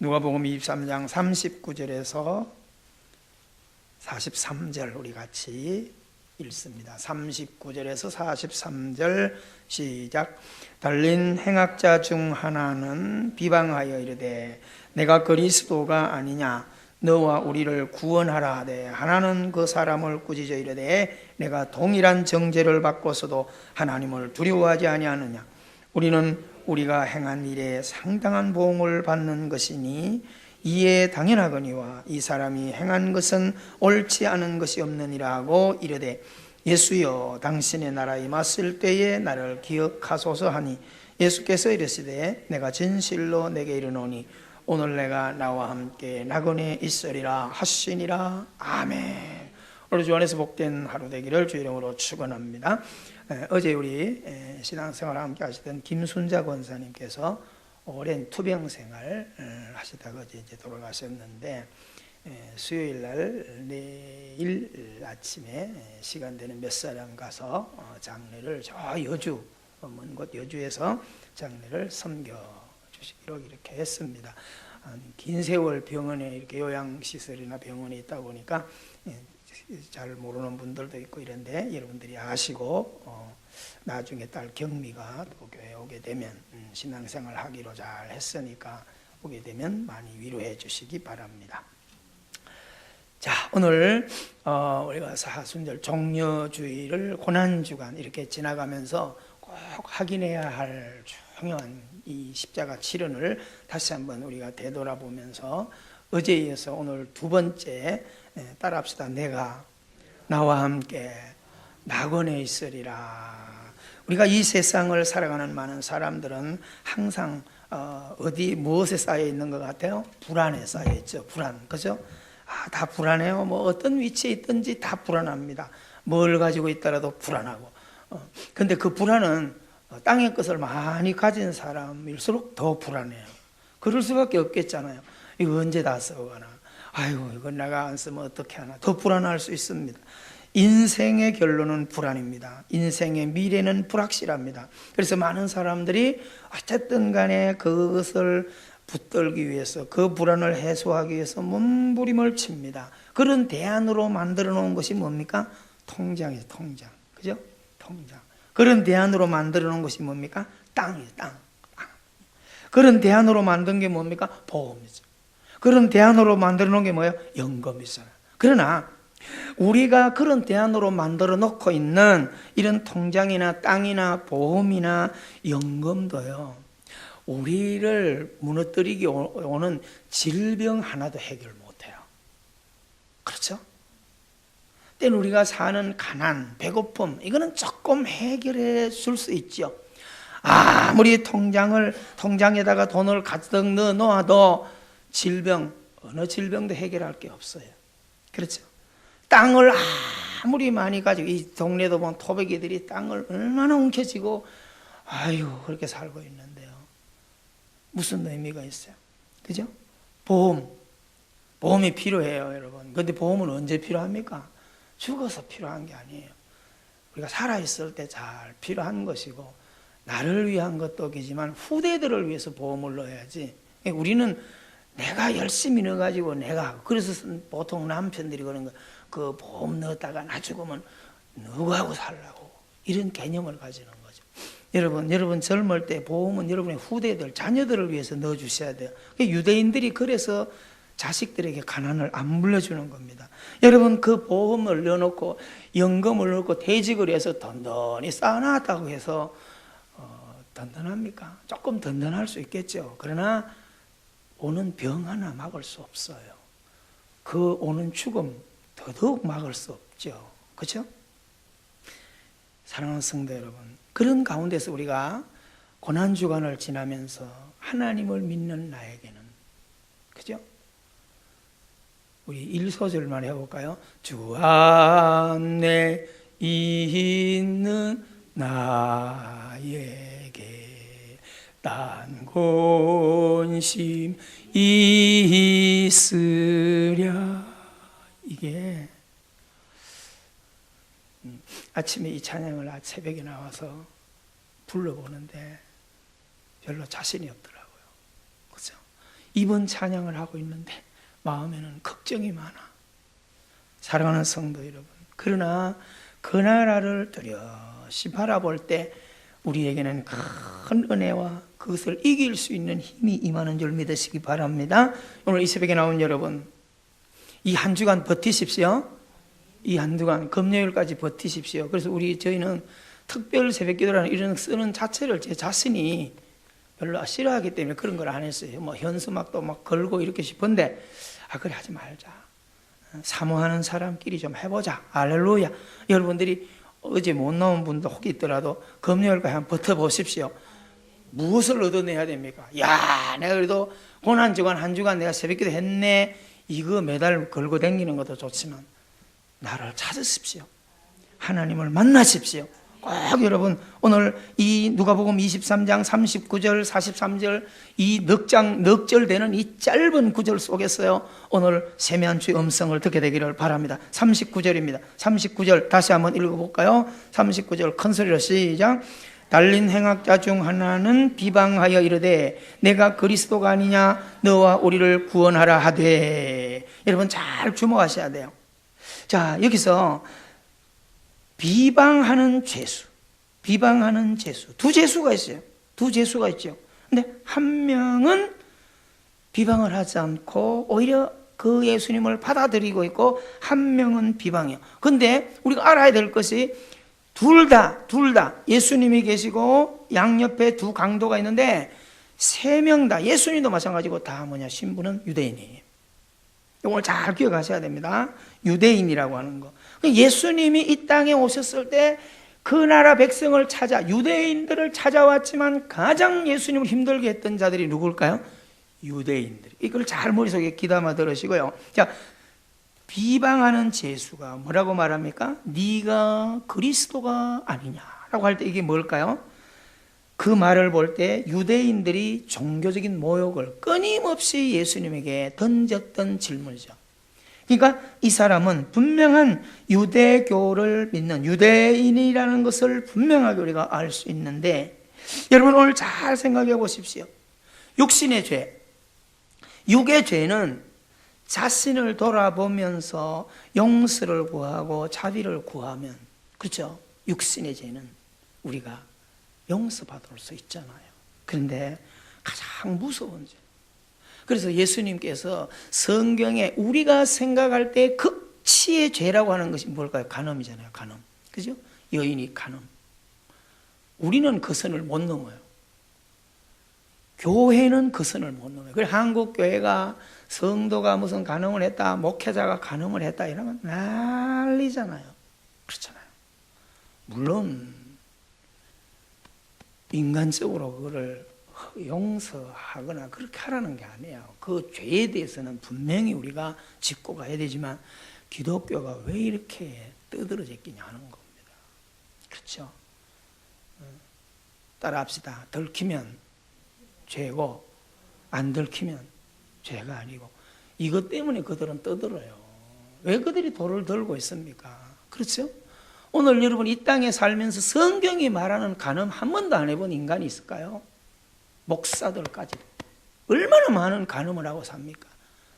누가복음 23장 39절에서 43절 우리 같이 읽습니다. 39절에서 43절 시작. 달린 행악자 중 하나는 비방하여 이르되 내가 그리스도가 아니냐 너와 우리를 구원하라 하되, 하나는 그 사람을 꾸짖어 이르되 내가 동일한 정죄를 받고서도 하나님을 두려워하지 아니하느냐. 우리는 우리가 행한 일에 상당한 보응을 받는 것이니 이에 당연하거니와 이 사람이 행한 것은 옳지 않은 것이 없느니라 하고 이르되 예수여 당신의 나라 임하실 때에 나를 기억하소서 하니, 예수께서 이르시되 내가 진실로 내게 이르노니 오늘 내가 나와 함께 낙원에 있으리라 하시니라. 아멘. 오늘 주 안에서 복된 하루 되기를 주 이름으로 축원합니다. 어제 우리 신앙생활을 함께 하시던 김순자 권사님께서 오랜 투병 생활 하시다가 이제 돌아가셨는데, 수요일 날 내일 아침에 시간 되는 몇 사람 가서 장례를 저 여주, 먼 곳 여주에서 장례를 섬겨 주시기로 이렇게 했습니다. 긴 세월 병원에 이렇게 요양시설이나 병원에 있다 보니까 잘 모르는 분들도 있고 이런데, 여러분들이 아시고 나중에 딸 경미가 또 교회에 오게 되면 신앙생활 하기로 잘 했으니까 오게 되면 많이 위로해 주시기 바랍니다. 자, 오늘 우리가 사순절 종려주일을 고난주간 이렇게 지나가면서 꼭 확인해야 할 중요한 이 십자가 치료를 다시 한번 우리가 되돌아보면서 어제에 이어서 오늘 두 번째 따라합시다. 내가 나와 함께 낙원에 있으리라. 우리가 이 세상을 살아가는 많은 사람들은 항상 어디 무엇에 쌓여 있는 것 같아요? 불안에 쌓여 있죠. 불안, 그죠? 다 불안해요. 뭐 어떤 위치에 있든지 다 불안합니다. 뭘 가지고 있더라도 불안하고. 근데 그 불안은 땅의 것을 많이 가진 사람일수록 더 불안해요. 그럴 수밖에 없겠잖아요. 이거 언제 다 써가나? 아이고, 이건 내가 안 쓰면 어떻게 하나? 더 불안할 수 있습니다. 인생의 결론은 불안입니다. 인생의 미래는 불확실합니다. 그래서 많은 사람들이 어쨌든 간에 그것을 붙들기 위해서, 그 불안을 해소하기 위해서 몸부림을 칩니다. 그런 대안으로 만들어 놓은 것이 뭡니까? 통장이죠, 통장. 그죠? 통장. 그런 대안으로 만들어 놓은 것이 뭡니까? 땅이죠, 땅. 그런 대안으로 만든 게 뭡니까? 보험이죠. 그런 대안으로 만들어 놓은 게 뭐예요? 연금이잖아요. 그러나 우리가 그런 대안으로 만들어 놓고 있는 이런 통장이나 땅이나 보험이나 연금도요, 우리를 무너뜨리기 오는 질병 하나도 해결 못해요. 그렇죠? 때는 우리가 사는 가난, 배고픔, 이거는 조금 해결해 줄 수 있죠. 아무리 통장에다가 돈을 가득 넣어 놓아도 질병, 어느 질병도 해결할 게 없어요. 그렇죠? 땅을 아무리 많이 가지고, 이 동네도 보면 토백이들이 땅을 얼마나 움켜쥐고 아유 그렇게 살고 있는데요, 무슨 의미가 있어요? 그죠? 보험이 필요해요, 여러분. 근데 보험은 언제 필요합니까? 죽어서 필요한 게 아니에요. 우리가 살아있을 때 잘 필요한 것이고, 나를 위한 것도 되지만 후대들을 위해서 보험을 넣어야지. 우리는 내가 열심히 넣어가지고 그래서 보통 남편들이 그런 거, 그 보험 넣었다가 나 죽으면 누구하고 살라고, 이런 개념을 가지는 거죠. 여러분 젊을 때 보험은 여러분의 후대들, 자녀들을 위해서 넣어주셔야 돼요. 유대인들이 그래서 자식들에게 가난을 안 물려주는 겁니다. 여러분, 그 보험을 넣어놓고 연금을 넣고 퇴직을 해서 든든히 쌓아놨다고 해서 든든합니까? 조금 든든할 수 있겠죠. 그러나 오는 병 하나 막을 수 없어요. 그 오는 죽음 더더욱 막을 수 없죠. 그렇죠? 사랑하는 성도 여러분, 그런 가운데서 우리가 고난주간을 지나면서 하나님을 믿는 나에게는, 그죠? 우리 1소절만 해볼까요? 주 안에 있는 나에게 딴 권심 있으랴. 이게 아침에 이 찬양을 새벽에 나와서 불러보는데 별로 자신이 없더라고요. 그렇죠? 이번 찬양을 하고 있는데 마음에는 걱정이 많아. 사랑하는 성도 여러분, 그러나 그 나라를 뚜렷이 바라볼 때 우리에게는 큰 은혜와 그것을 이길 수 있는 힘이 임하는 줄 믿으시기 바랍니다. 오늘 이 새벽에 나온 여러분, 이 한 주간 버티십시오. 이 한 주간 금요일까지 버티십시오. 그래서 저희는 특별 새벽기도라는 이런 쓰는 자체를 제 자신이 별로 싫어하기 때문에 그런 걸 안 했어요. 뭐 현수막도 막 걸고 이렇게 싶은데 그래 하지 말자. 사모하는 사람끼리 좀 해보자. 할렐루야. 여러분들이 어제 못 나온 분도 혹 있더라도 금요일까지 한번 버텨보십시오. 무엇을 얻어내야 됩니까? 야, 내가 그래도 고난주간 한 주간 내가 새벽기도 했네. 이거 매달 걸고 다니는 것도 좋지만 나를 찾으십시오. 하나님을 만나십시오. 꼭 여러분 오늘 이 누가복음 23장 39절 43절 이 넉절 되는 이 짧은 구절 속에서요 오늘 세미한 주의 음성을 듣게 되기를 바랍니다. 39절입니다. 39절 다시 한번 읽어볼까요? 39절 큰 소리로 시작. 달린 행악자 중 하나는 비방하여 이르되 내가 그리스도가 아니냐 너와 우리를 구원하라 하되. 여러분 잘 주목하셔야 돼요. 자, 여기서 비방하는 죄수, 비방하는 죄수, 두 죄수가 있어요. 두 죄수가 있죠. 근데 한 명은 비방을 하지 않고 오히려 그 예수님을 받아들이고 있고 한 명은 비방이요. 근데 우리가 알아야 될 것이 둘 다 예수님이 계시고 양옆에 두 강도가 있는데 세 명 다 예수님도 마찬가지고 다 신분은 유대인이에요. 이걸 잘 기억하셔야 됩니다. 유대인이라고 하는 거. 예수님이 이 땅에 오셨을 때 그 나라 백성을 찾아 유대인들을 찾아왔지만 가장 예수님을 힘들게 했던 자들이 누굴까요? 유대인들. 이걸 잘 머릿속에 귀담아 들으시고요. 자, 비방하는 죄수가 뭐라고 말합니까? 네가 그리스도가 아니냐라고 할 때 이게 뭘까요? 그 말을 볼 때 유대인들이 종교적인 모욕을 끊임없이 예수님에게 던졌던 질문이죠. 그러니까 이 사람은 분명한 유대교를 믿는 유대인이라는 것을 분명하게 우리가 알 수 있는데 여러분 오늘 잘 생각해 보십시오. 육신의 죄, 육의 죄는 자신을 돌아보면서 용서를 구하고 자비를 구하면, 그렇죠? 육신의 죄는 우리가 용서받을 수 있잖아요. 그런데 가장 무서운 죄, 그래서 예수님께서 성경에 우리가 생각할 때 극치의 죄라고 하는 것이 뭘까요? 간음이잖아요. 간음. 그죠? 여인이 간음. 우리는 그 선을 못 넘어요. 교회는 그 선을 못 넘어요. 그래서 한국 교회가 성도가 무슨 간음을 했다, 목회자가 간음을 했다 이러면 난리잖아요. 그렇잖아요. 물론 인간적으로 그거를 용서하거나 그렇게 하라는 게 아니에요. 그 죄에 대해서는 분명히 우리가 짚고 가야 되지만 기독교가 왜 이렇게 떠들어졌겠냐 하는 겁니다. 그렇죠? 따라합시다. 들키면 죄고 안 들키면 죄가 아니고. 이것 때문에 그들은 떠들어요. 왜 그들이 돌을 들고 있습니까? 그렇죠? 오늘 여러분 이 땅에 살면서 성경이 말하는 간음 한 번도 안 해본 인간이 있을까요? 목사들까지도 얼마나 많은 간음을 하고 삽니까?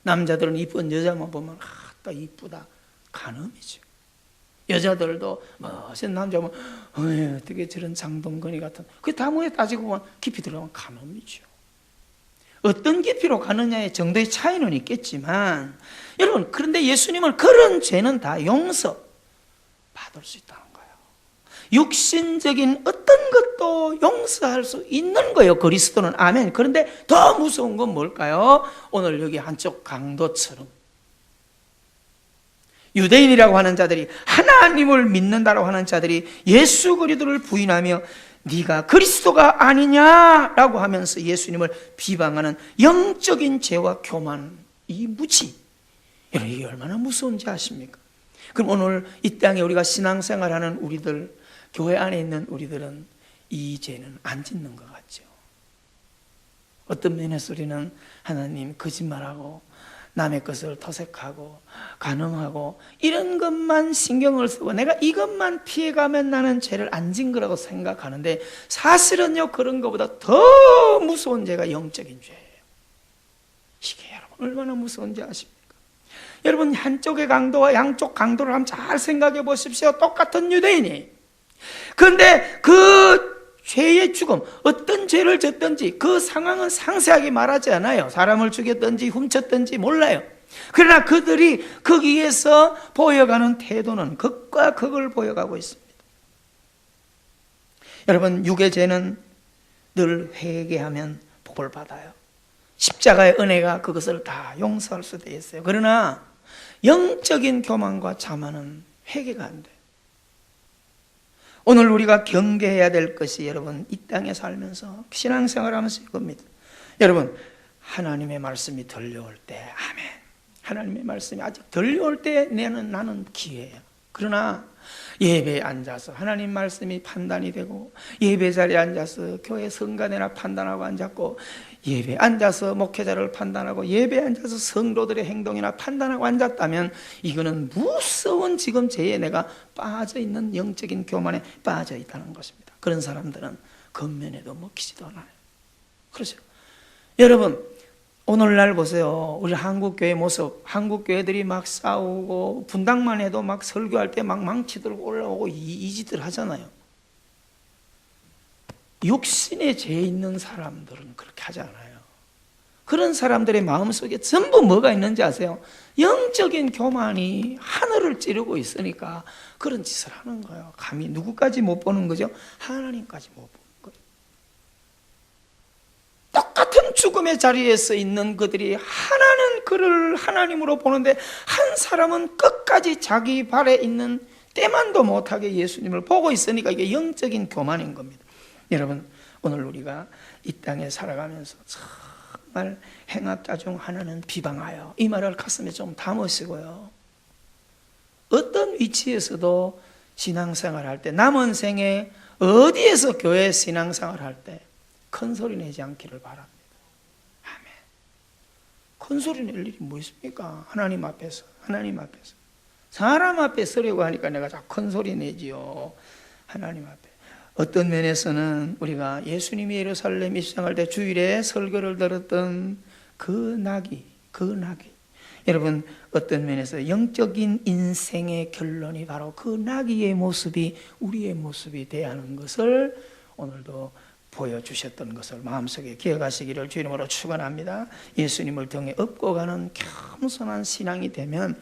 남자들은 이쁜 여자만 보면 또 이쁘다, 간음이죠. 여자들도 멋진 남자 보면 어떻게 저런 장동건이 같은, 그 다음에 따지고 보면 깊이 들어가면 간음이죠. 어떤 깊이로 가느냐의 정도의 차이는 있겠지만 여러분, 그런데 예수님은 그런 죄는 다 용서 받을 수 있다는 거예요. 육신적인 어떤 것도 용서할 수 있는 거예요, 그리스도는. 아멘. 그런데 더 무서운 건 뭘까요? 오늘 여기 한쪽 강도처럼 유대인이라고 하는 자들이, 하나님을 믿는다라고 하는 자들이 예수 그리스도를 부인하며 네가 그리스도가 아니냐라고 하면서 예수님을 비방하는 영적인 죄와 교만, 이 무지, 여러분 이게 얼마나 무서운지 아십니까? 그럼 오늘 이 땅에 우리가 신앙생활하는 우리들, 교회 안에 있는 우리들은 이 죄는 안 짓는 것 같죠. 어떤 면에서 우리는 하나님 거짓말하고 남의 것을 토색하고 간음하고 이런 것만 신경을 쓰고 내가 이것만 피해가면 나는 죄를 안 진 거라고 생각하는데 사실은요, 그런 것보다 더 무서운 죄가 영적인 죄예요. 얼마나 무서운지 아십니까? 여러분, 한쪽의 강도와 양쪽 강도를 한번 잘 생각해 보십시오. 똑같은 유대인이. 그런데 그 죄의 죽음, 어떤 죄를 졌든지 그 상황은 상세하게 말하지 않아요. 사람을 죽였든지 훔쳤든지 몰라요. 그러나 그들이 거기에서 보여가는 태도는 극과 극을 보여가고 있습니다. 여러분, 육의 죄는 늘 회개하면 복을 받아요. 십자가의 은혜가 그것을 다 용서할 수도 있어요. 그러나 영적인 교만과 자만은 회개가 안 돼요. 오늘 우리가 경계해야 될 것이, 여러분, 이 땅에 살면서 신앙생활하면서 이겁니다. 여러분, 하나님의 말씀이 들려올 때, 아멘, 하나님의 말씀이 아직 들려올 때 나는 기회야. 그러나 예배에 앉아서 하나님 말씀이 판단이 되고, 예배 자리에 앉아서 교회 성가대나 판단하고 앉았고, 예배에 앉아서 목회자를 판단하고, 예배에 앉아서 성도들의 행동이나 판단하고 앉았다면 이거는 무서운 지금 죄에 내가 빠져있는 영적인 교만에 빠져있다는 것입니다. 그런 사람들은 겉면에도 먹히지도 않아요. 그렇죠? 여러분, 오늘날 보세요. 우리 한국교회 모습, 한국교회들이 막 싸우고 분당만 해도 막 설교할 때 막 망치 들고 올라오고 이 짓들 하잖아요. 육신에 죄 있는 사람들은 그렇게 하지 않아요. 그런 사람들의 마음속에 전부 뭐가 있는지 아세요? 영적인 교만이 하늘을 찌르고 있으니까 그런 짓을 하는 거예요. 감히 누구까지 못 보는 거죠? 하나님까지 못 보는 거예요. 똑같은 죽음의 자리에서 있는 그들이 하나는 그를 하나님으로 보는데, 한 사람은 끝까지 자기 발에 있는 때만도 못하게 예수님을 보고 있으니까 이게 영적인 교만인 겁니다. 여러분, 오늘 우리가 이 땅에 살아가면서 정말 행악자 중 하나는 비방하여, 이 말을 가슴에 좀 담으시고요, 어떤 위치에서도 신앙생활 할 때, 남은 생에 어디에서 교회 신앙생활 할 때 큰 소리 내지 않기를 바랍니다. 아멘. 큰 소리 낼 일이 뭐 있습니까? 하나님 앞에서, 하나님 앞에서. 사람 앞에 서려고 하니까 내가 자꾸 큰 소리 내지요. 하나님 앞에. 어떤 면에서는 우리가 예수님이 예루살렘 입성할 때 주일에 설교를 들었던 그 나귀, 여러분, 어떤 면에서 영적인 인생의 결론이 바로 그 나귀의 모습이 우리의 모습이 되어야 하는 것을 오늘도 보여주셨던 것을 마음속에 기억하시기를 주 이름으로 축원합니다. 예수님을 등에 업고 가는 겸손한 신앙이 되면,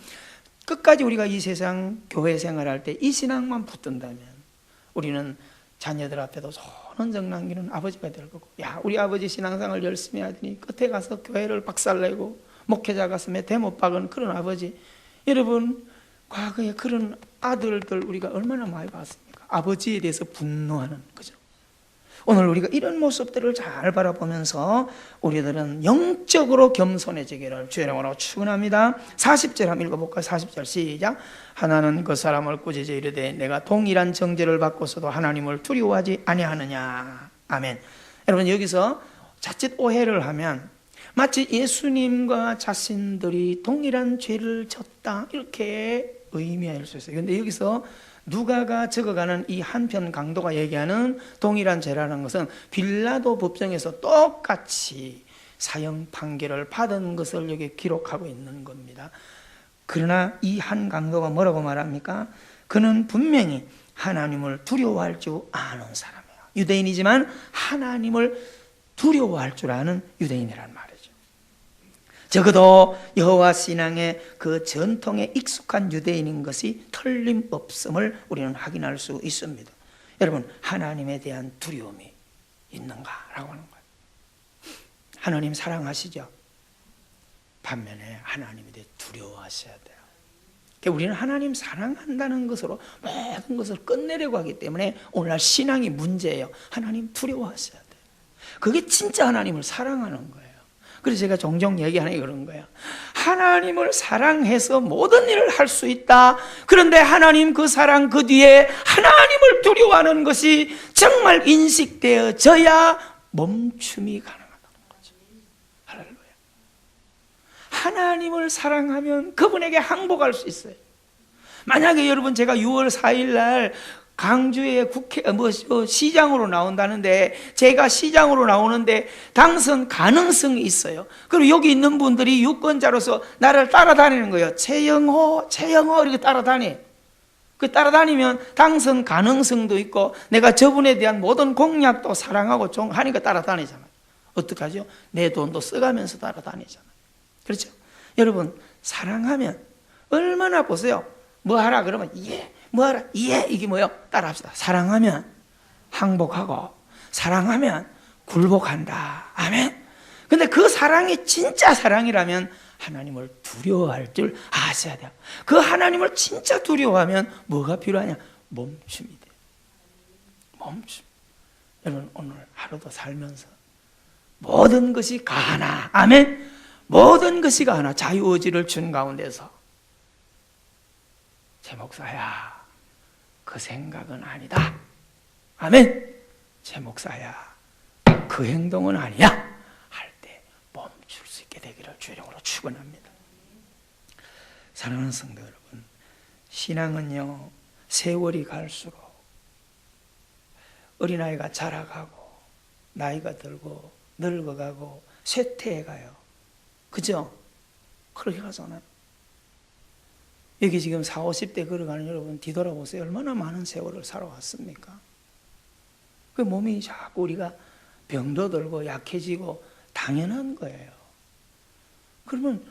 끝까지 우리가 이 세상 교회 생활할 때 이 신앙만 붙든다면 우리는 자녀들 앞에도 손은 정남기는 아버지가 될 거고, 야, 우리 아버지 신앙생활 열심히 하더니 끝에 가서 교회를 박살내고 목회자 가슴에 대못 박은 그런 아버지. 여러분, 과거에 그런 아들들 우리가 얼마나 많이 봤습니까? 아버지에 대해서 분노하는, 그죠? 오늘 우리가 이런 모습들을 잘 바라보면서 우리들은 영적으로 겸손해지기를 주의 이름으로 축원합니다. 40절 한번 읽어볼까요? 40절 시작. 하나는 그 사람을 꾸짖어 이르되 내가 동일한 정죄를 받고서도 하나님을 두려워하지 아니하느냐. 아멘. 여러분, 여기서 자칫 오해를 하면 마치 예수님과 자신들이 동일한 죄를 졌다 이렇게 의미할 수 있어요. 그런데 여기서 누가가 적어가는 이 한편 강도가 얘기하는 동일한 죄라는 것은 빌라도 법정에서 똑같이 사형 판결을 받은 것을 여기 기록하고 있는 겁니다. 그러나 이 한 강도가 뭐라고 말합니까? 그는 분명히 하나님을 두려워할 줄 아는 사람이에요. 유대인이지만 하나님을 두려워할 줄 아는 유대인이란 말이죠. 적어도 여호와 신앙의 그 전통에 익숙한 유대인인 것이 틀림없음을 우리는 확인할 수 있습니다. 여러분, 하나님에 대한 두려움이 있는가라고 하는 거예요. 하나님 사랑하시죠? 반면에 하나님에 대해 두려워하셔야 돼요. 그러니까 우리는 하나님 사랑한다는 것으로 모든 것을 끝내려고 하기 때문에 오늘날 신앙이 문제예요. 하나님 두려워하셔야 돼요. 그게 진짜 하나님을 사랑하는 거예요. 그래서 제가 종종 얘기하는 게 그런 거예요. 하나님을 사랑해서 모든 일을 할 수 있다. 그런데 하나님 그 사랑 그 뒤에 하나님을 두려워하는 것이 정말 인식되어져야 멈춤이 가능하다는 거죠. 할렐루야. 하나님을 사랑하면 그분에게 항복할 수 있어요. 만약에 여러분, 제가 6월 4일 날 강주의 시장으로 나온다는데, 제가 시장으로 나오는데 당선 가능성이 있어요. 그리고 여기 있는 분들이 유권자로서 나를 따라다니는 거예요. 최영호 이렇게 따라다니. 그 따라다니면 당선 가능성도 있고, 내가 저분에 대한 모든 공약도 사랑하고 하니까 따라다니잖아요. 어떡하죠? 내 돈도 써가면서 따라다니잖아요. 그렇죠? 여러분, 사랑하면 얼마나, 보세요. 뭐 하라 그러면 예, 뭐 하라 예, 이게 뭐예요? 따라합시다. 사랑하면 항복하고, 사랑하면 굴복한다. 아멘. 근데 그 사랑이 진짜 사랑이라면 하나님을 두려워할 줄 아셔야 돼요. 그 하나님을 진짜 두려워하면 뭐가 필요하냐? 멈춤이 돼요. 멈춤. 여러분, 오늘 하루도 살면서 모든 것이 가하나, 아멘. 모든 것이 가하나, 자유의지를 준 가운데서 제 목사야, 그 생각은 아니다. 아멘. 제 목사야, 그 행동은 아니야. 할 때 멈출 수 있게 되기를 주의 이름으로 축원합니다. 사랑하는 성도 여러분, 신앙은요, 세월이 갈수록 어린아이가 자라가고 나이가 들고 늙어가고 쇠퇴해가요. 그죠? 그렇게 가잖아요. 여기 지금 40, 50대 걸어가는 여러분 뒤돌아보세요. 얼마나 많은 세월을 살아왔습니까? 그 몸이 자꾸 우리가 병도 들고 약해지고 당연한 거예요. 그러면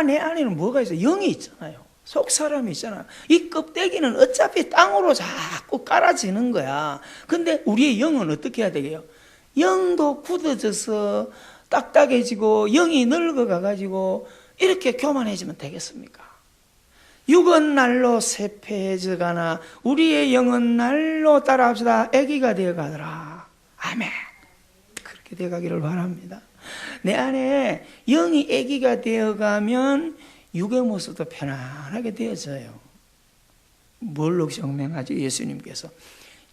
내 안에는 뭐가 있어요? 영이 있잖아요. 속 사람이 있잖아요. 이 껍데기는 어차피 땅으로 자꾸 깔아지는 거야. 근데 우리의 영은 어떻게 해야 되게요? 영도 굳어져서 딱딱해지고 영이 늙어가가지고 이렇게 교만해지면 되겠습니까? 육은 날로 쇠폐해져가나 우리의 영은 날로 따라합시다. 아기가 되어가더라. 아멘. 그렇게 되어가기를 바랍니다. 내 안에 영이 아기가 되어가면 육의 모습도 편안하게 되어져요. 뭘로 증명하죠? 예수님께서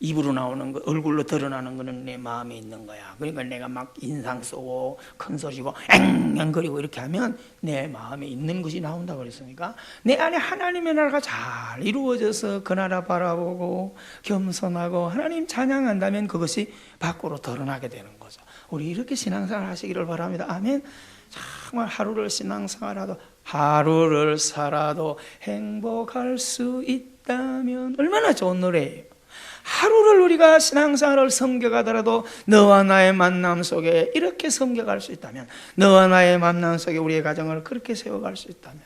입으로 나오는 거, 얼굴로 드러나는 거는 내 마음에 있는 거야. 그러니까 내가 막 인상 쓰고 큰 소리고 앵앵거리고 이렇게 하면 내 마음에 있는 것이 나온다고 그랬으니까, 내 안에 하나님의 나라가 잘 이루어져서 그 나라 바라보고 겸손하고 하나님 찬양한다면 그것이 밖으로 드러나게 되는 거죠. 우리 이렇게 신앙생활 하시기를 바랍니다. 아멘. 정말 하루를 살아도 행복할 수 있다면 얼마나 좋은 노래예요. 하루를 우리가 신앙생활을 섬겨가더라도 너와 나의 만남 속에 이렇게 섬겨갈 수 있다면, 너와 나의 만남 속에 우리의 가정을 그렇게 세워갈 수 있다면,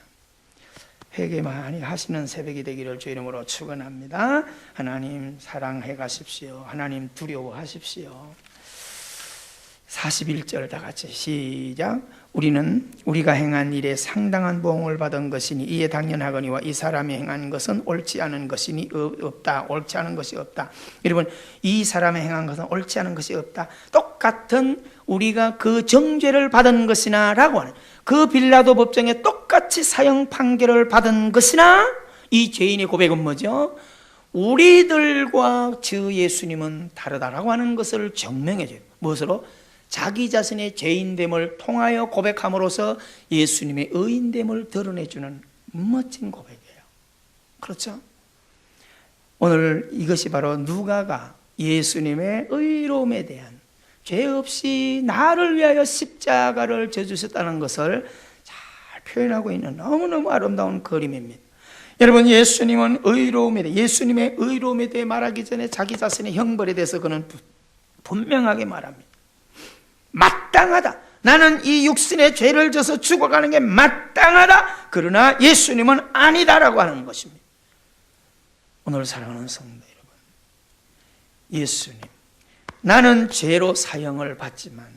회개 많이 하시는 새벽이 되기를 주의 이름으로 축원합니다. 하나님 사랑해 가십시오. 하나님 두려워하십시오. 41절 다 같이 시작. 우리는 우리가 행한 일에 상당한 보응을 받은 것이니 이에 당연하거니와 이 사람이 행한 것은 옳지 않은 것이니 없다. 옳지 않은 것이 없다. 여러분, 이 사람이 행한 것은 옳지 않은 것이 없다. 똑같은 우리가 그 정죄를 받은 것이나 라고 하는, 그 빌라도 법정에 똑같이 사형 판결을 받은 것이나, 이 죄인의 고백은 뭐죠? 우리들과 주 예수님은 다르다라고 하는 것을 증명해 줘요. 무엇으로? 자기 자신의 죄인됨을 통하여 고백함으로써 예수님의 의인됨을 드러내주는 멋진 고백이에요. 그렇죠? 오늘 이것이 바로 누가가 예수님의 의로움에 대한, 죄 없이 나를 위하여 십자가를 져주셨다는 것을 잘 표현하고 있는 너무너무 아름다운 그림입니다. 여러분, 예수님은 의로움에 대해, 예수님의 의로움에 대해 말하기 전에 자기 자신의 형벌에 대해서 그는 분명하게 말합니다. 마땅하다. 나는 이 육신의 죄를 져서 죽어가는 게 마땅하다. 그러나 예수님은 아니다라고 하는 것입니다. 오늘 사랑하는 성도 여러분, 예수님, 나는 죄로 사형을 받지만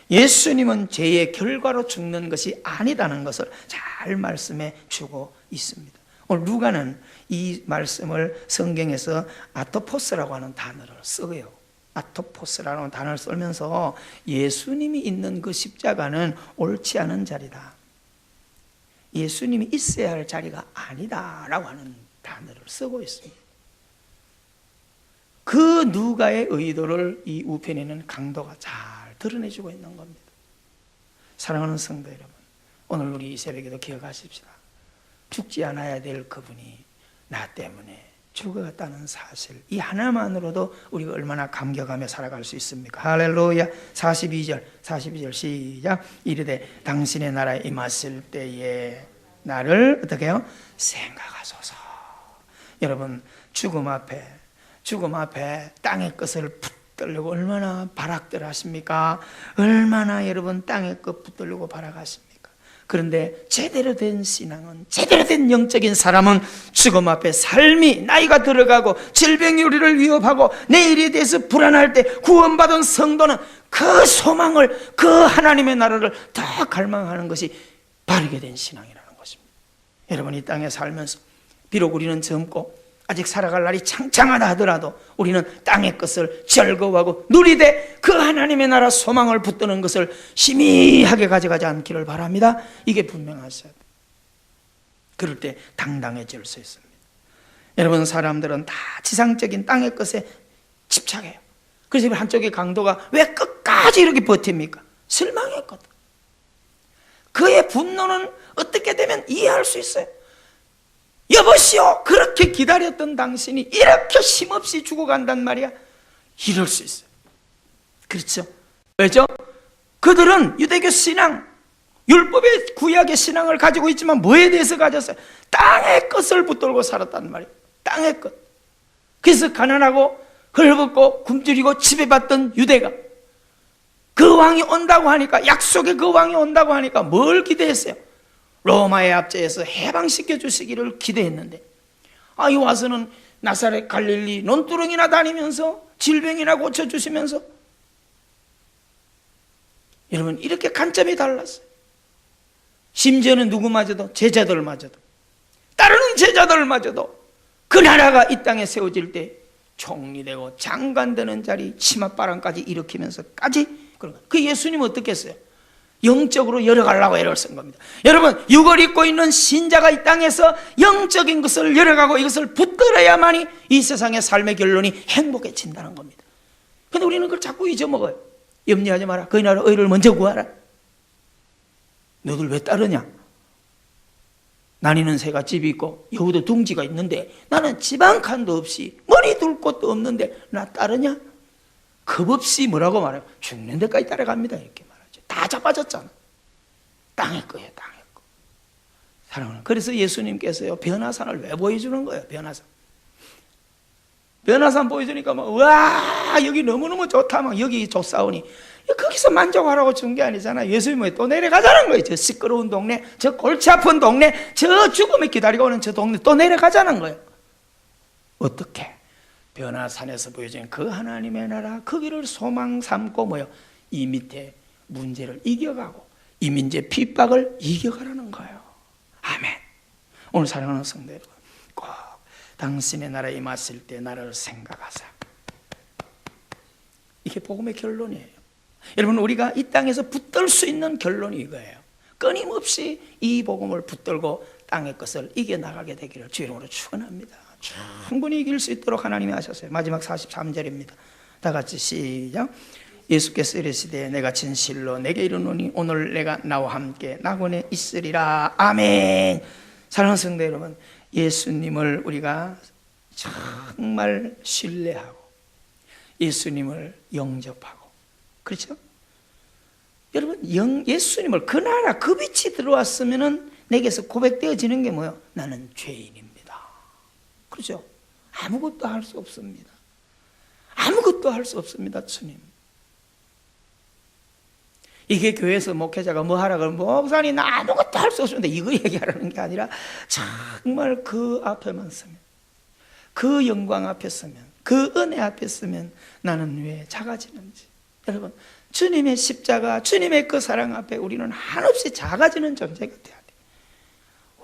예수님은 죄의 결과로 죽는 것이 아니다는 것을 잘 말씀해 주고 있습니다. 오늘 누가는 이 말씀을 성경에서 아토포스라고 하는 단어를 써요. 아토포스라는 단어를 쓰면서 예수님이 있는 그 십자가는 옳지 않은 자리다, 예수님이 있어야 할 자리가 아니다 라고 하는 단어를 쓰고 있습니다. 그 누가의 의도를 이 우편에는 강도가 잘 드러내주고 있는 겁니다. 사랑하는 성도 여러분, 오늘 우리 이 새벽에도 기억하십시다. 죽지 않아야 될 그분이 나 때문에 죽었다는 사실, 이 하나만으로도 우리가 얼마나 감격하며 살아갈 수 있습니까? 할렐루야. 42절 시작. 이르되 당신의 나라에 임하실 때에 나를 어떻게 해요? 생각하소서. 여러분, 죽음 앞에 땅의 것을 붙들려고 얼마나 발악들 하십니까? 얼마나 여러분 땅의 것 붙들려고 발악하십니까? 그런데 제대로 된 신앙은, 제대로 된 영적인 사람은 죽음 앞에 삶이, 나이가 들어가고 질병이 우리를 위협하고 내일에 대해서 불안할 때 구원받은 성도는 그 소망을, 그 하나님의 나라를 다 갈망하는 것이 바르게 된 신앙이라는 것입니다. 여러분, 이 땅에 살면서 비록 우리는 젊고 아직 살아갈 날이 창창하다 하더라도 우리는 땅의 것을 즐거워하고 누리되 그 하나님의 나라 소망을 붙드는 것을 희미하게 가져가지 않기를 바랍니다. 이게 분명하셔야 돼요. 그럴 때 당당해질 수 있습니다. 여러분, 사람들은 다 지상적인 땅의 것에 집착해요. 그래서 한쪽의 강도가 왜 끝까지 이렇게 버팁니까? 실망했거든. 그의 분노는 어떻게 되면 이해할 수 있어요. 여보시오, 그렇게 기다렸던 당신이 이렇게 힘없이 죽어간단 말이야. 이럴 수 있어요. 그렇죠? 왜죠? 그들은 유대교 신앙, 율법의 구약의 신앙을 가지고 있지만 뭐에 대해서 가졌어요? 땅의 것을 붙들고 살았단 말이에요. 땅의 것. 그래서 가난하고 헐벗고 굶주리고 지배받던 유대가 그 왕이 온다고 하니까, 약속의 그 왕이 온다고 하니까 뭘 기대했어요? 로마의 압제에서 해방시켜 주시기를 기대했는데, 이 와서는 나사렛 갈릴리 논두렁이나 다니면서 질병이나 고쳐주시면서, 여러분, 이렇게 관점이 달랐어요. 심지어는 누구마저도, 제자들마저도, 따르는 제자들마저도 그 나라가 이 땅에 세워질 때 총리 되고 장관 되는 자리, 치맛바람까지 일으키면서까지, 그 예수님 어떻게 했어요? 영적으로 열어가려고 애를 쓴 겁니다. 여러분, 육을 입고 있는 신자가 이 땅에서 영적인 것을 열어가고 이것을 붙들어야만이 이 세상의 삶의 결론이 행복해진다는 겁니다. 그런데 우리는 그걸 자꾸 잊어먹어요. 염려하지 마라. 그 나라 의를 먼저 구하라. 너들 왜 따르냐? 나니는 새가 집이 있고 여우도 둥지가 있는데 나는 집 한 칸도 없이 머리 둘 곳도 없는데 나 따르냐? 겁 없이 뭐라고 말해요? 죽는 데까지 따라갑니다. 이렇게 말하죠. 다 잡아졌잖아. 땅의 거예요, 땅의 거. 사랑하는, 그래서 예수님께서요, 변화산을 왜 보여주는 거예요? 변화산 보여주니까 와, 여기 너무너무 좋다, 여기 좋사오니 거기서 만족하라고 준 게 아니잖아. 예수님은 또 내려가자는 거예요. 저 시끄러운 동네, 저 골치 아픈 동네, 저 죽음에 기다리고 오는 저 동네 또 내려가자는 거예요. 어떻게? 변화산에서 보여진 그 하나님의 나라, 그 길을 소망 삼고 이 밑에 문제를 이겨가고 이 민재 핍박을 이겨가라는 거예요. 아멘. 오늘 사랑하는 성도 여러분, 꼭 당신의 나라에 임하실 때 나라를 생각하세요. 이게 복음의 결론이에요. 여러분, 우리가 이 땅에서 붙들 수 있는 결론이 이거예요. 끊임없이 이 복음을 붙들고 땅의 것을 이겨나가게 되기를 주의 이름으로 축원합니다. 충분히 이길 수 있도록 하나님이 하셨어요. 마지막 43절입니다. 다 같이 시작. 예수께서 이르시되 내가 진실로 내게 이르노니 오늘 내가 나와 함께 낙원에 있으리라. 아멘. 사랑하는 성도 여러분, 예수님을 우리가 정말 신뢰하고 예수님을 영접하고, 그렇죠? 여러분, 예수님을, 그 나라 그 빛이 들어왔으면은 내게서 고백되어지는 게 뭐예요? 나는 죄인입니다. 그렇죠? 아무것도 할 수 없습니다. 아무것도 할 수 없습니다, 주님. 이게 교회에서 목회자가 뭐 하라 그러면 목사님 나 아무것도 할 수 없습니다, 이거 얘기하라는 게 아니라 정말 그 앞에만 서면, 그 영광 앞에 서면, 그 은혜 앞에 서면 나는 왜 작아지는지. 여러분, 주님의 십자가, 주님의 그 사랑 앞에 우리는 한없이 작아지는 존재가 돼야 돼요.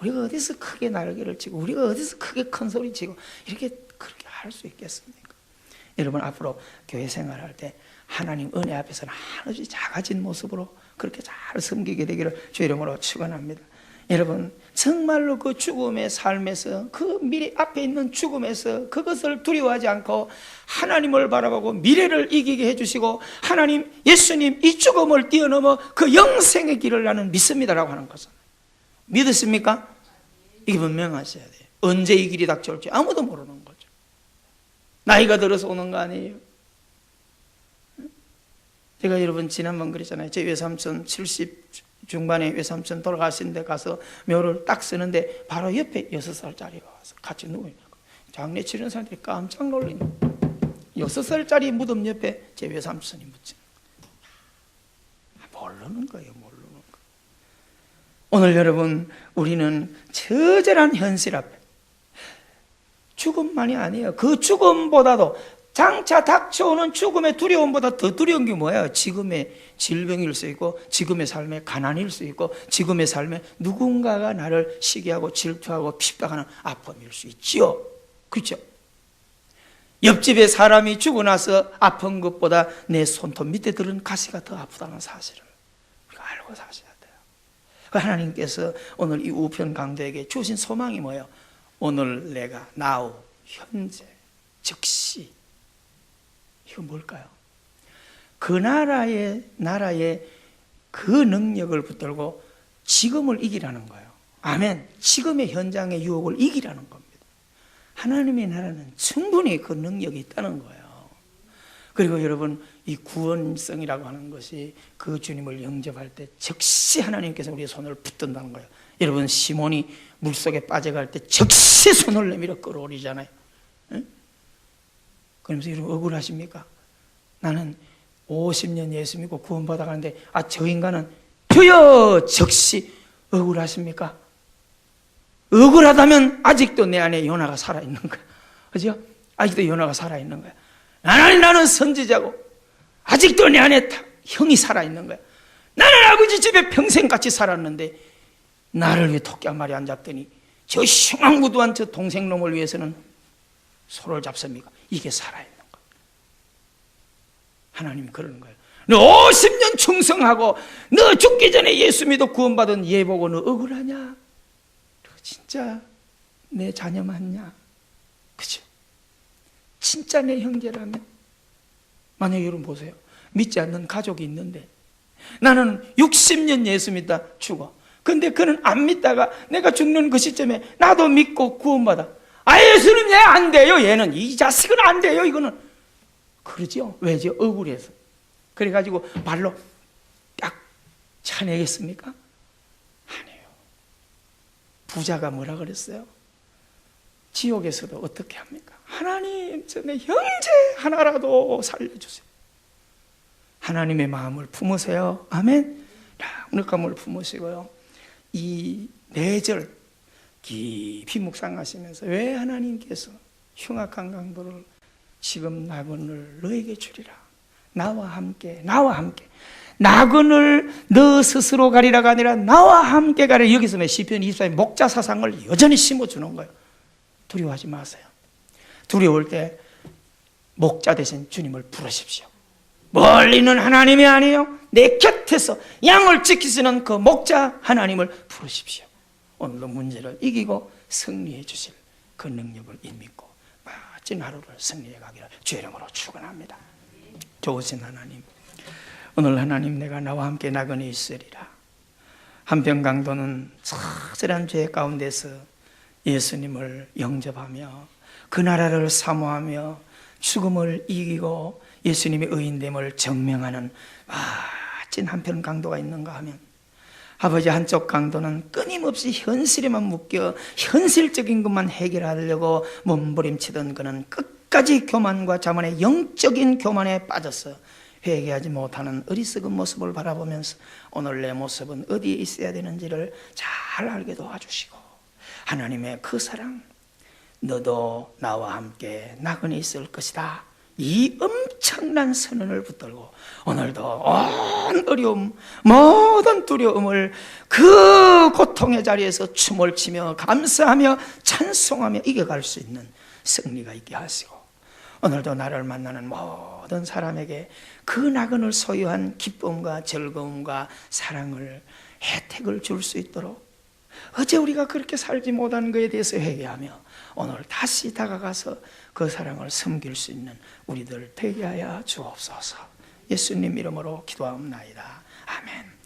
우리가 어디서 크게 날개를 치고 우리가 어디서 크게 큰 소리 치고 이렇게 그렇게 할 수 있겠습니까? 여러분, 앞으로 교회 생활할 때 하나님 은혜 앞에서는 한없이 작아진 모습으로 그렇게 잘 섬기게 되기를 주의 이름으로 축원합니다. 여러분, 정말로 그 죽음의 삶에서, 그 미래 앞에 있는 죽음에서 그것을 두려워하지 않고 하나님을 바라보고 미래를 이기게 해주시고, 하나님, 예수님 이 죽음을 뛰어넘어 그 영생의 길을 나는 믿습니다라고 하는 것은, 믿으십니까? 이게 분명하셔야 돼요. 언제 이 길이 닥쳐올지 아무도 모르는 거죠. 나이가 들어서 오는 거 아니에요? 제가 여러분 지난번 그랬잖아요. 제 외삼촌 70 중반에 외삼촌 돌아가신 데 가서 묘를 딱 쓰는데 바로 옆에 6살짜리가 와서 같이 누워있는 거예요. 장례 치르는 사람들이 깜짝 놀라요. 6살짜리 무덤 옆에 제 외삼촌이 묻힌 거예요. 모르는 거예요. 모르는 거예요. 오늘 여러분, 우리는 처절한 현실 앞에 죽음만이 아니에요. 그 죽음보다도 장차 닥쳐오는 죽음의 두려움보다 더 두려운 게 뭐예요? 지금의 질병일 수 있고, 지금의 삶의 가난일 수 있고, 지금의 삶에 누군가가 나를 시기하고 질투하고 핍박하는 아픔일 수 있지요. 그렇죠? 옆집에 사람이 죽고 나서 아픈 것보다 내 손톱 밑에 들은 가시가 더 아프다는 사실을 우리가 알고 사셔야 돼요. 하나님께서 오늘 이 우편 강도에게 주신 소망이 뭐예요? 오늘 내가 now, 현재, 즉시. 이거 뭘까요? 그 나라의 그 능력을 붙들고 지금을 이기라는 거예요. 아멘. 지금의 현장의 유혹을 이기라는 겁니다. 하나님의 나라는 충분히 그 능력이 있다는 거예요. 그리고 여러분, 이 구원성이라고 하는 것이 그 주님을 영접할 때 즉시 하나님께서 우리의 손을 붙든다는 거예요. 여러분, 시몬이 물속에 빠져갈 때 즉시 손을 내밀어 끌어올리잖아요. 응? 그러면서 여러분 억울하십니까? 나는 50년 예수 믿고 구원받아 가는데 저 인간은 주여 즉시 억울하십니까? 억울하다면 아직도 내 안에 요나가 살아있는 거야. 그죠? 아직도 요나가 살아있는 거야. 나는 선지자고 아직도 내 안에 형이 살아있는 거야. 나는 아버지 집에 평생같이 살았는데 나를 위해 토끼 한 마리 안 잡더니 저 흉악무도한 저 동생놈을 위해서는 소를 잡습니까? 이게 살아있는 거예요. 하나님 그러는 거예요. 너 50년 충성하고 너 죽기 전에 예수 믿어 구원받은 얘 보고 너 억울하냐? 너 진짜 내 자녀 맞냐? 그죠? 진짜 내 형제라면? 만약에 여러분 보세요. 믿지 않는 가족이 있는데 나는 60년 예수 믿다 죽어. 근데 그는 안 믿다가 내가 죽는 그 시점에 나도 믿고 구원받아. 예수님 얘 안 돼요. 얘는 이 자식은 안 돼요. 이거는 그러죠. 왜죠? 억울해서. 그래가지고 발로 딱 차내겠습니까? 아니에요. 부자가 뭐라 그랬어요? 지옥에서도 어떻게 합니까? 하나님, 저 내 형제 하나라도 살려주세요. 하나님의 마음을 품으세요. 아멘. 묵감을 품으시고요. 이 4절 깊이 묵상하시면서 왜 하나님께서 흉악한 강도를 지금 나그네를 너에게 주리라. 나와 함께 나그네를 너 스스로 가리라가 아니라 나와 함께 가리라. 여기서 시편 24의 목자 사상을 여전히 심어주는 거예요. 두려워하지 마세요. 두려울 때 목자 대신 주님을 부르십시오. 멀리는 하나님이 아니에요. 내 곁에서 양을 지키시는 그 목자 하나님을 부르십시오. 오늘도 문제를 이기고 승리해 주실 그 능력을 믿고 멋진 하루를 승리해 가기를 주의 이름으로 축원합니다. 좋으신 하나님, 오늘 하나님 내가 나와 함께 나그네 있으리라. 한편 강도는 처절한 죄 가운데서 예수님을 영접하며 그 나라를 사모하며 죽음을 이기고 예수님의 의인됨을 증명하는 멋진 한편 강도가 있는가 하면, 아버지 한쪽 강도는 끊임없이 현실에만 묶여 현실적인 것만 해결하려고 몸부림치던 그는 끝까지 교만과 자만의 영적인 교만에 빠져서 회개하지 못하는 어리석은 모습을 바라보면서 오늘 내 모습은 어디에 있어야 되는지를 잘 알게 도와주시고, 하나님의 그 사랑, 너도 나와 함께 나그네 있을 것이다, 이 엄청난 선언을 붙들고 오늘도 온 어려움, 모든 두려움을 그 고통의 자리에서 춤을 추며 감사하며 찬송하며 이겨갈 수 있는 승리가 있게 하시고, 오늘도 나를 만나는 모든 사람에게 그 나그네를 소유한 기쁨과 즐거움과 사랑을, 혜택을 줄 수 있도록 어제 우리가 그렇게 살지 못한 것에 대해서 회개하며 오늘 다시 다가가서 그 사랑을 섬길 수 있는 우리들 되게 하여 주옵소서. 예수님 이름으로 기도하옵나이다. 아멘.